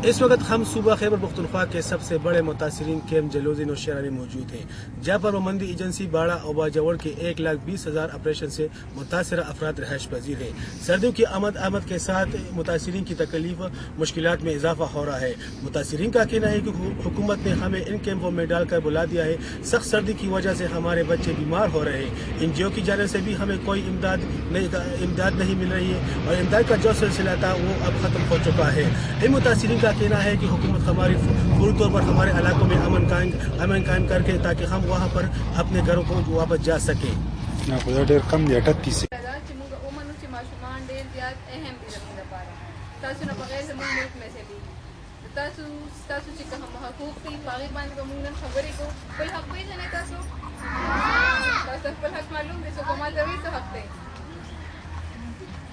اس وقت ہم صوبہ خیبر پختونخوا کے سب سے بڑے متاثرین کیمپ جلوزی نوشیرہ میں موجود ہیں، جہاں پر ممندی ایجنسی باڑہ اور باجوڑ کے 1,20,000 آپریشن سے متاثرہ افراد رہائش پذیر ہیں۔ سردیوں کی آمد کے ساتھ متاثرین کی تکلیف مشکلات میں اضافہ ہو رہا ہے۔ متاثرین کا کہنا ہے کہ حکومت نے ہمیں ان کیمپوں میں ڈال کر بلا دیا ہے۔ سخت سردی کی وجہ سے ہمارے بچے بیمار ہو رہے ہیں۔ NGO کی جانب سے بھی ہمیں کوئی امداد نہیں مل رہی ہے اور امداد کا جو سلسلہ تھا وہ اب ختم ہو چکا ہے۔ ان متاثرین کا کہنا ہے کہ حکومت ہماری پوری طور پر ہمارے علاقوں میں امن قائم کر کے تاکہ ہم وہاں پر اپنے گھروں کو واپس جا سکیں۔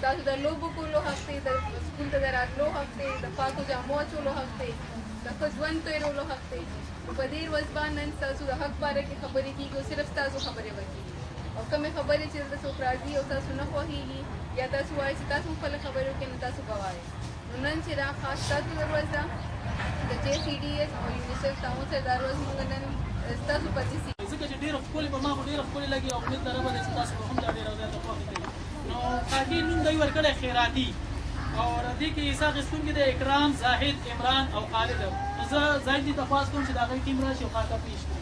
تاسو د لوبو کولو حق دی، د سکول ته د راتلو حق دی، د پاکو جامو اچولو حق دی، د ښه ژوند تېرولو حق دی. په دې ورځ باندې نن ستاسو د حق باره کې خبرې کېږي او صرف ستاسو خبرې به کېږي او کومې خبرې چې دلته څوک راځي او تاسو نه خوښېږي یا تاسو وایئ چې تاسو خپله خبرې وکړئ نو تاسو به وایئ. نو نن چې دا خاص ستاسو د ورځ ده د JCDS او یونیسف تعاون سره دا ورځ موږ نن ستاسو په دې ځکه چې ډېره ښکلې په ما خو ډېره ښکلې لګي او امید لرم چې تاسو به هم دا ډېره زیاته خوښه کوي. نو کافي نوم دوی ورکړی خیراتي او دې کې حصه اخیستونکي د اکرام، زاهد، عمران او خالد. زه زاهد دې تپاس کوم چې د هغوی ټیم راشي او خاکه پېش کړي.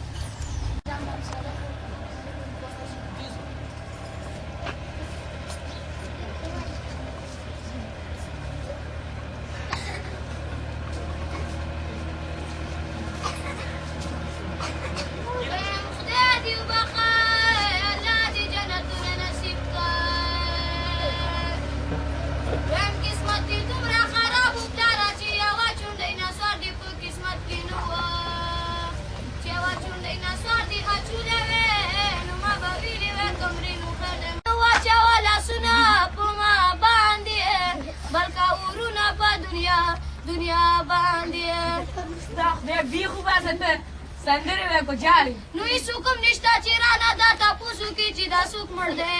دنیا باندې خدای بی خو باسته سندرې وې کو جالي نو هیڅ حکم نشته چې رانه دا تاسو کې چې دا څوک مړ دی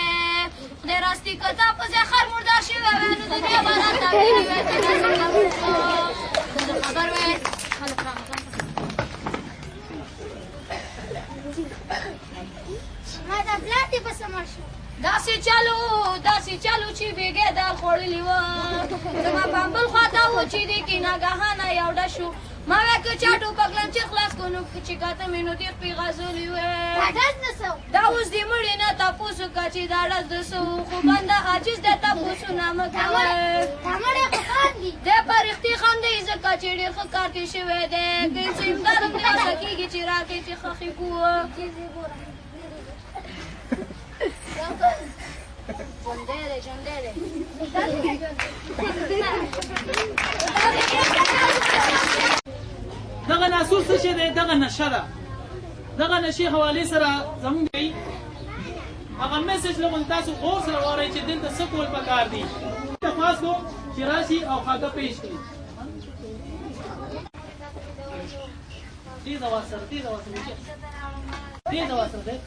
خدای راستي کته په ځخر مردار شي نو دنیا باندې تاویل وې ته خبر وې ما دا بلاټي په سمشو داسې چالو چې بیګې دال خوړلې وه زما بامبل خواته و چې دې کې ناګهانه یو ډه شو ما وې که چا ټوپک لنچر خلاص کړو نو چې کاته مې نو تېغ پې غځولې وې دا اوس دې مړې نه تپوس وکړه چې دا ډز د څه و خو بنده عاجز دی تپوسونه مه کوئ دی په رښتې خاندئ ځکه چې ډېر ښه کار تېر شوی دی که څه امداد هم دې هڅه کېږي چې راکړئ چې خښې کوو جندere. دغه ناسور څه شی دی؟ دغه نشه ده. دغه نشې حوالې سره زموږ هغه میسج لغون تاسو اور سره واورئ چې دلته څه کول پکار دي. تپاس کوم چې راشي او خاکه پیش کړي. تیز اواز سره تیز اواز دی.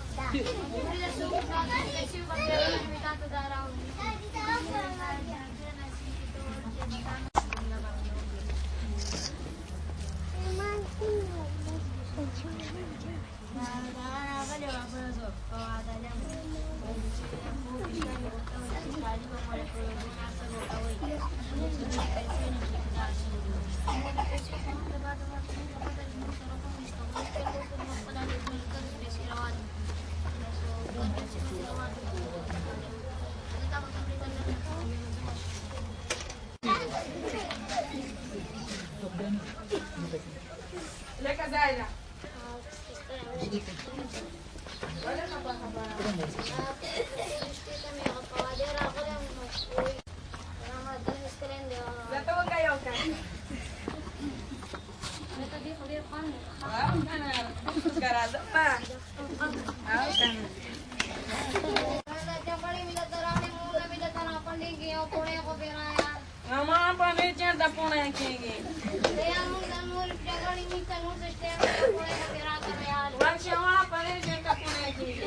Leka Zaina. Mama apa nih cerita punya kini? Bang siapa apa nih cerita punya kini?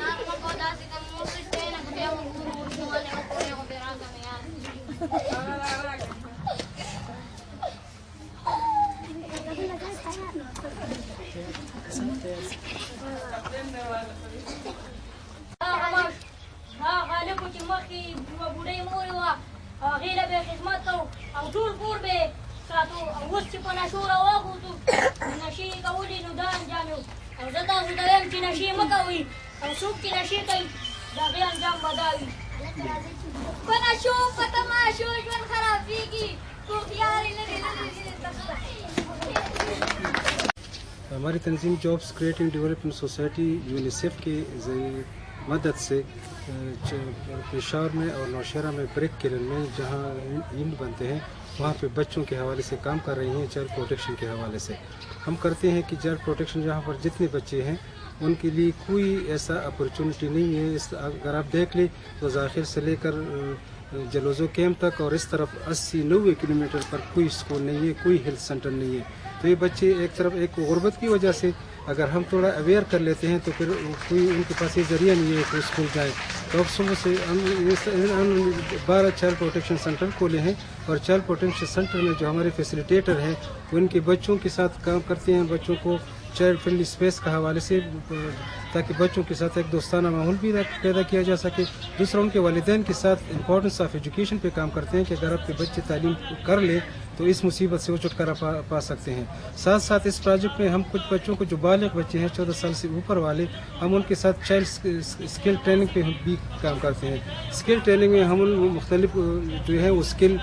به ساتو اوس چې په نشو راوغوتو نشي کولی نو دا انجام یو او زه تاسو ته وایم چې نشي مه کوئ او څوک چې نشي کوي د هغې انجام به دا وي په نشو په تماشو ژوند خرابېږي هوښیارې لرې لرې دښته. ہماری تنظیم jobs creating development society UNICEF کی مدد سے پشاور میں اور نوشہرہ میں بریک کلن میں جہاں اینٹ بنتے ہیں وہاں پہ بچوں کے حوالے سے کام کر رہی ہیں چائلڈ پروٹیکشن کے حوالے سے. ہم کرتے ہیں کہ چائلڈ پروٹیکشن جہاں پر جتنے بچے ہیں ان کے لیے کوئی ایسا اپرچونٹی نہیں ہے. اگر آپ دیکھ لیں تو ذاخر سے لے کر جلوزو کیمپ تک اور اس طرف 80-90 کلومیٹر پر کوئی اسکول نہیں ہے, کوئی ہیلتھ سینٹر نہیں ہے. تو یہ بچے ایک طرف ایک غربت کی وجہ سے اگر ہم تھوڑا اویئر کر لیتے ہیں تو پھر کوئی ان کے پاس یہ ذریعہ نہیں ہے کہ اسکول جائیں. تو اب صبح سے ہم 12 چائلڈ پروٹیکشن سینٹر کھولے ہیں اور چائلڈ پروٹیکشن سینٹر میں جو ہمارے فیسیلیٹیٹر ہیں ان کے بچوں کے ساتھ کام کرتے ہیں, بچوں کو چائلڈ فرینڈلی اسپیس کا حوالے سے تاکہ بچوں کے ساتھ ایک دوستانہ ماحول بھی پیدا کیا جا سکے. دوسرا ان کے والدین کے ساتھ امپورٹنس آف ایجوکیشن پہ کام کرتے ہیں کہ اگر آپ کے بچے تعلیم کر لیں تو اس مصیبت سے وہ چھٹکارا پا سکتے ہیں. ساتھ ساتھ اس پروجیکٹ میں ہم کچھ بچوں کو جو بالغ بچے ہیں 14 سال سے اوپر والے, ہم ان کے ساتھ چائلڈ اسکل ٹریننگ پہ بھی کام کرتے ہیں. اسکل ٹریننگ میں ہم ان مختلف جو ہے وہ اسکل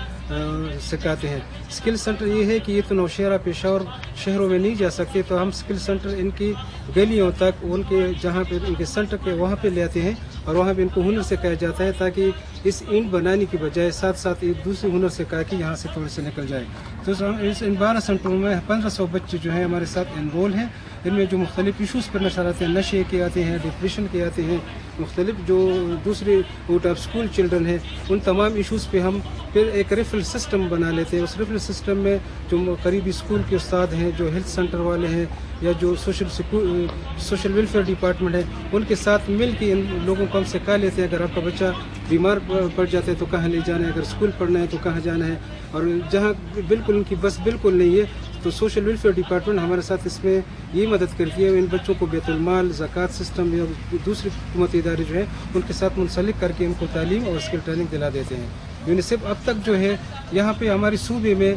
سکھاتے ہیں. اسکل سینٹر یہ ہے کہ یہ تو نوشہرہ پشاور شہروں میں نہیں جا سکتے, تو ہم اسکل سینٹر ان کی گلیوں تک ان کے جہاں پہ ان کے سینٹر کے وہاں پہ لے آتے ہیں اور وہاں پہ ان کو ہنر سکھایا جاتا ہے تاکہ اس اینٹ بنانے کی بجائے ساتھ ساتھ ایک دوسرے ہنر سکھا کے یہاں سے تھوڑے سے نکل جائے. تو ان 12 سینٹروں میں 1500 بچے جو ہیں ہمارے ساتھ انرول ہیں. ان میں جو مختلف ایشوز پر نظر آتے ہیں, نشے کے آتے ہیں, ڈپریشن کے آتے ہیں, مختلف جو دوسرے آؤٹ آف اسکول چلڈرن ہیں, ان تمام ایشوز پہ ہم پھر ایک ریفرل سسٹم بنا لیتے ہیں. اس ریفرل سسٹم میں جو قریبی اسکول کے استاد ہیں, جو ہیلتھ سینٹر والے ہیں یا جو سوشل ویلفیئر ڈپارٹمنٹ ہے, ان کے ساتھ مل کے ان لوگوں کو ہم سکھا لیتے ہیں اگر آپ کا بچہ بیمار پڑ جاتا ہے تو کہاں لے جانا ہے, اگر اسکول پڑھنا ہے تو کہاں جانا ہے. اور جہاں بالکل ان کی بس بالکل نہیں ہے تو سوشل ویلفیئر ڈپارٹمنٹ ہمارے ساتھ اس میں یہ مدد کرتی ہے. ان بچوں کو بیت المال, زکوٰۃ سسٹم یا دوسرے حکومتی ادارے جو ہیں ان کے ساتھ منسلک کر کے ان کو تعلیم اور اسکل ٹریننگ دلا دیتے ہیں. یونیسیف اب تک جو ہے یہاں پہ ہمارے صوبے میں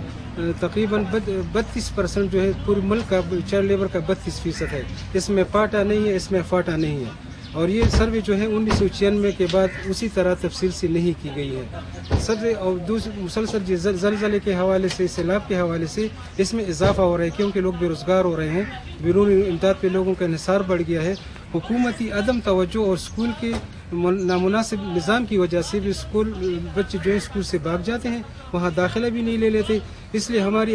تقریباً 32% جو ہے پورے ملک کا چائلڈ لیبر کا 32% ہے. اس میں پاٹا نہیں ہے, اس میں فاٹا نہیں ہے. اور یہ سروے جو ہے 1996 کے بعد اسی طرح تفصیل سے نہیں کی گئی ہے. سروے اور مسلسل زلزلے کے حوالے سے, سیلاب کے حوالے سے اس میں اضافہ ہو رہا ہے کیونکہ لوگ بے روزگار ہو رہے ہیں, بیرونی امداد پہ لوگوں کا انحصار بڑھ گیا ہے. حکومتی عدم توجہ اور اسکول کے نامناسب نظام کی وجہ سے بھی بچے جو ہے اسکول سے بھاگ جاتے ہیں, وہاں داخلہ بھی نہیں لے لیتے. اس لیے ہماری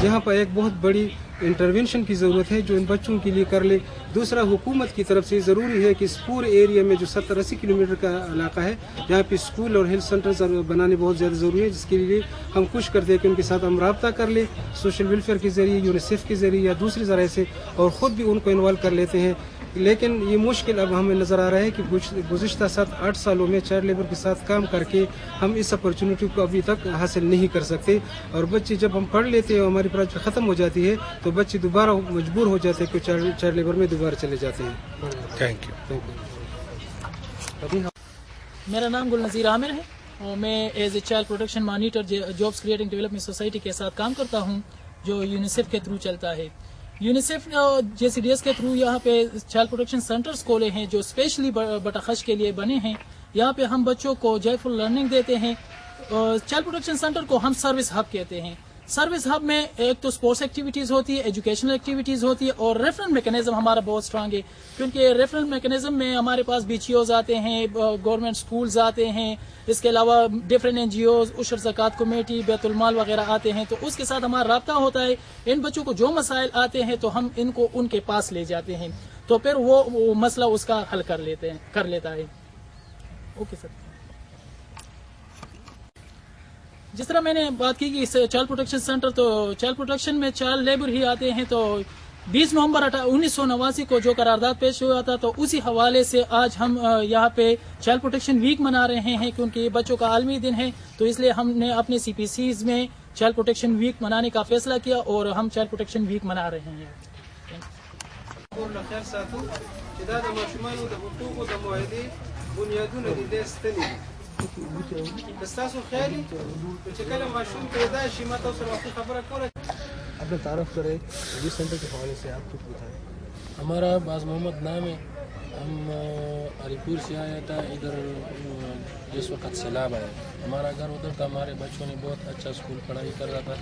یہاں پر ایک بہت بڑی انٹرونشن کی ضرورت ہے جو ان بچوں کے لیے کر لے. دوسرا, حکومت کی طرف سے ضروری ہے کہ اس پورے ایریا میں جو 70-80 کلومیٹر کا علاقہ ہے یہاں پہ اسکول اور ہیلتھ سینٹر بنانے بہت زیادہ ضروری ہے, جس کے لیے ہم کوشش کرتے ہیں کہ ان کے ساتھ ہم رابطہ کر لیں سوشل ویلفیئر کے ذریعے, یونیسیف کے ذریعے یا دوسرے ذرائع سے, اور خود بھی ان کو انوالو کر لیتے ہیں. لیکن یہ مشکل اب ہمیں نظر آ رہا ہے کہ گزشتہ 7-8 سالوں میں چائلڈ لیبر کے ساتھ کام کر کے ہم اس اپرچونٹی کو ابھی تک حاصل نہیں کر سکتے. اور بچے جب ہم پڑھ لیتے ہیں اور ہماری پروجیکٹ ختم ہو جاتی ہے تو بچے دوبارہ مجبور ہو جاتے ہیں کہ چائلڈ لیبر میں دوبارہ چلے جاتے ہیں. Thank you. میرا نام گل نذیر عامر ہے اور میں as a child protection monitor jobs creating development society کے ساتھ کام کرتا ہوں جو یونیسیف کے تھرو چلتا ہے. یونیسیف نے JCDS کے تھرو یہاں پہ چائلڈ پروٹیکشن سینٹرز کھولے ہیں جو اسپیشلی بٹاخش کے لیے بنے ہیں. یہاں پہ ہم بچوں کو جوائے فل لرننگ دیتے ہیں. چائلڈ پروٹیکشن سینٹر کو ہم سروس ہب کہتے ہیں. سروس ہب میں ایک تو اسپورٹس ایکٹیویٹیز ہوتی ہے, ایجوکیشنل ایکٹیویٹیز ہوتی ہے, اور ریفرنس میکینزم ہمارا بہت اسٹرانگ ہے کیونکہ ریفرنس میکینزم میں ہمارے پاس BCOs آتے ہیں, گورنمنٹ اسکولز آتے ہیں, اس کے علاوہ ڈفرینٹ NGOs, عشر زکوٰۃ کمیٹی, بیت المال وغیرہ آتے ہیں. تو اس کے ساتھ ہمارا رابطہ ہوتا ہے. ان بچوں کو جو مسائل آتے ہیں تو ہم ان کو ان کے پاس لے جاتے ہیں تو پھر وہ مسئلہ اس کا حل کر لیتا ہے. Okay sir. جس طرح میں نے بات کی کہ چائلڈ پروٹیکشن سینٹر, تو چائلڈ پروٹیکشن میں چائلڈ لیبر ہی آتے ہیں. تو 20 نومبر 1989 کو جو قرارداد پیش ہوا تھا تو اسی حوالے سے آج ہم یہاں پہ چائلڈ پروٹیکشن ویک منا رہے ہیں کیونکہ یہ بچوں کا عالمی دن ہے. تو اس لیے ہم نے اپنے CPCs میں چائلڈ پروٹیکشن ویک منانے کا فیصلہ کیا اور ہم چائلڈ پروٹیکشن ویک منا رہے ہیں. تاسو خیالي چې کله ماشوم پیدا شي ما تاسو سره خبره کوله. اپنا تعارف کریں ریلیف سینٹر کے حوالے سے آپ کچھ بتائیں. ہمارا باز محمد نام ہے. ہم علی پور سے آیا تھا ادھر جس وقت سیلاب آیا. ہمارا گھر ادھر تھا, ہمارے بچوں نے بہت اچھا اسکول پڑھائی کر رہا تھا,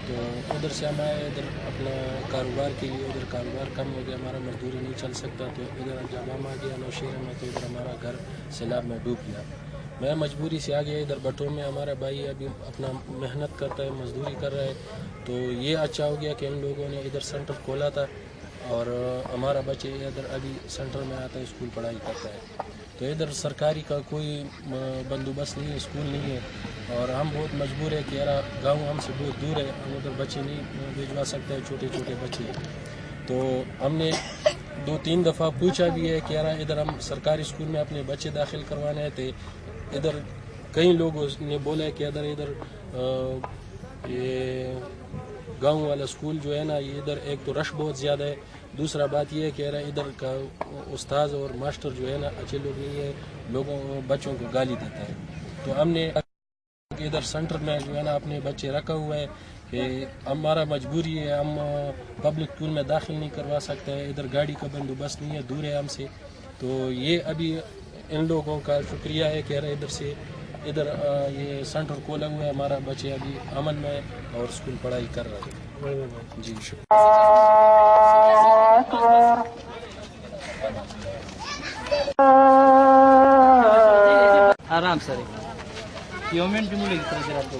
تو ادھر سے ہم آئے ادھر اپنا کاروبار کے لیے. ادھر کاروبار کم ہو گیا, ہمارا مزدوری نہیں چل سکتا, تو ادھر جب ہم آ گیا نوشہرہ میں تو ادھر ہمارا گھر سیلاب میں ڈوب گیا. میں مجبوری سے آ گیا ادھر بٹوں میں. ہمارا بھائی ابھی اپنا محنت کرتا ہے, مزدوری کر رہا ہے, تو یہ اچھا ہو گیا کہ ان لوگوں نے ادھر سینٹر کھولا تھا, اور ہمارا بچے ادھر ابھی سینٹر میں آتا ہے, اسکول پڑھائی کرتا ہے. تو ادھر سرکاری کا کوئی بندوبست نہیں ہے, اسکول نہیں ہے, اور ہم بہت مجبور ہے کہ یار گاؤں ہم سے بہت دور ہے, ہم ادھر بچے نہیں بھیجوا سکتے ہیں, چھوٹے چھوٹے بچے. تو ہم نے 2-3 دفعہ پوچھا بھی ہے کہ یار ادھر ہم سرکاری اسکول میں اپنے بچے داخل کروانے تھے. ادھر کئی لوگوں نے بولا ہے کہ ادھر یہ گاؤں والا اسکول جو ہے نا, یہ ادھر ایک تو رش بہت زیادہ ہے, دوسرا بات یہ ہے کہ ادھر کا استاد اور ماسٹر جو ہے نا اچھے لوگ نہیں ہے, بچوں کو گالی دیتا ہے. تو ہم نے ادھر سینٹر میں جو ہے نا اپنے بچے رکھا ہوا ہے کہ ہمارا مجبوری ہے, ہم پبلک اسکول میں داخل نہیں کروا سکتے ہیں, ادھر گاڑی کا بندوبست نہیں ہے, دور ہے ہم سے. تو یہ ابھی ان لوگوں کا شکریہ ہے کہ ادھر یہ سینٹر کھولا ہوا ہے, ہمارا بچے ابھی امن میں اور اسکول پڑھائی کر رہے ہیں. جی شکریہ. آرام سره یو منټ مو لګي تر ځای راځو.